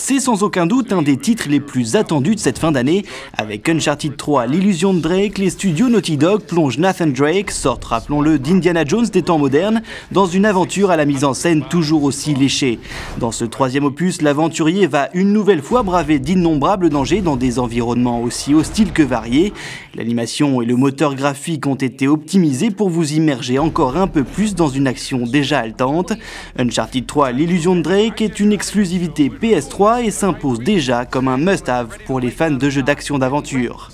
C'est sans aucun doute un des titres les plus attendus de cette fin d'année. Avec Uncharted 3, l'illusion de Drake, les studios Naughty Dog plongent Nathan Drake, sorte, rappelons-le, d'Indiana Jones des temps modernes, dans une aventure à la mise en scène toujours aussi léchée. Dans ce troisième opus, l'aventurier va une nouvelle fois braver d'innombrables dangers dans des environnements aussi hostiles que variés. L'animation et le moteur graphique ont été optimisés pour vous immerger encore un peu plus dans une action déjà haletante. Uncharted 3, l'illusion de Drake est une exclusivité PS3 et s'impose déjà comme un must-have pour les fans de jeux d'action-d'aventure.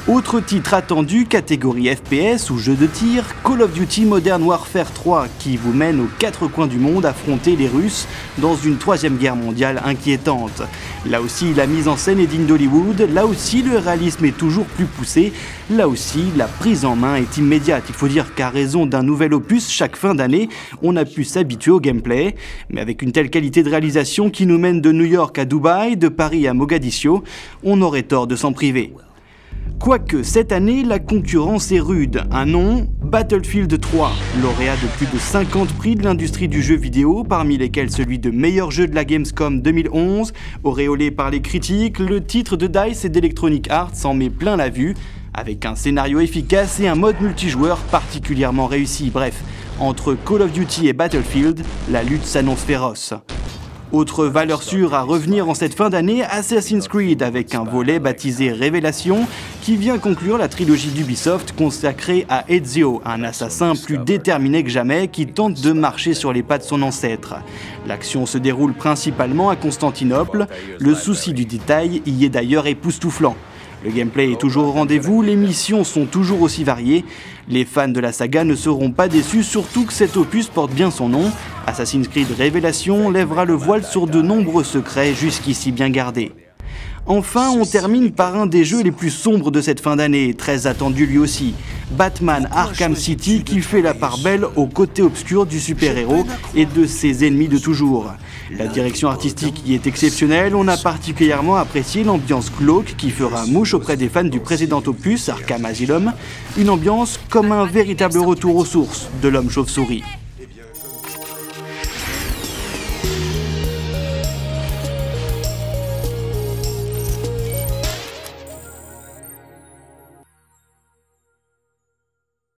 Autre titre attendu, catégorie FPS ou jeu de tir, Call of Duty Modern Warfare 3 qui vous mène aux quatre coins du monde affronter les Russes dans une troisième guerre mondiale inquiétante. Là aussi, la mise en scène est digne d'Hollywood, là aussi le réalisme est toujours plus poussé, là aussi la prise en main est immédiate. Il faut dire qu'à raison d'un nouvel opus chaque fin d'année, on a pu s'habituer au gameplay, mais avec une telle qualité de réalisation qui nous mène de New York à Dubaï, de Paris à Mogadiscio, on aurait tort de s'en priver. Quoique cette année, la concurrence est rude. Un nom, Battlefield 3, lauréat de plus de 50 prix de l'industrie du jeu vidéo, parmi lesquels celui de meilleur jeu de la Gamescom 2011. Auréolé par les critiques, le titre de DICE et d'Electronic Arts s'en met plein la vue, avec un scénario efficace et un mode multijoueur particulièrement réussi. Bref, entre Call of Duty et Battlefield, la lutte s'annonce féroce. Autre valeur sûre à revenir en cette fin d'année, Assassin's Creed avec un volet baptisé Révélation qui vient conclure la trilogie d'Ubisoft consacrée à Ezio, un assassin plus déterminé que jamais qui tente de marcher sur les pas de son ancêtre. L'action se déroule principalement à Constantinople, le souci du détail y est d'ailleurs époustouflant. Le gameplay est toujours au rendez-vous, les missions sont toujours aussi variées. Les fans de la saga ne seront pas déçus, surtout que cet opus porte bien son nom. Assassin's Creed Révélation lèvera le voile sur de nombreux secrets jusqu'ici bien gardés. Enfin, on termine par un des jeux les plus sombres de cette fin d'année, très attendu lui aussi. Batman Arkham City qui fait la part belle au côté obscur du super-héros et de ses ennemis de toujours. La direction artistique y est exceptionnelle, on a particulièrement apprécié l'ambiance glauque qui fera mouche auprès des fans du précédent opus, Arkham Asylum, une ambiance comme un véritable retour aux sources de l'homme chauve-souris.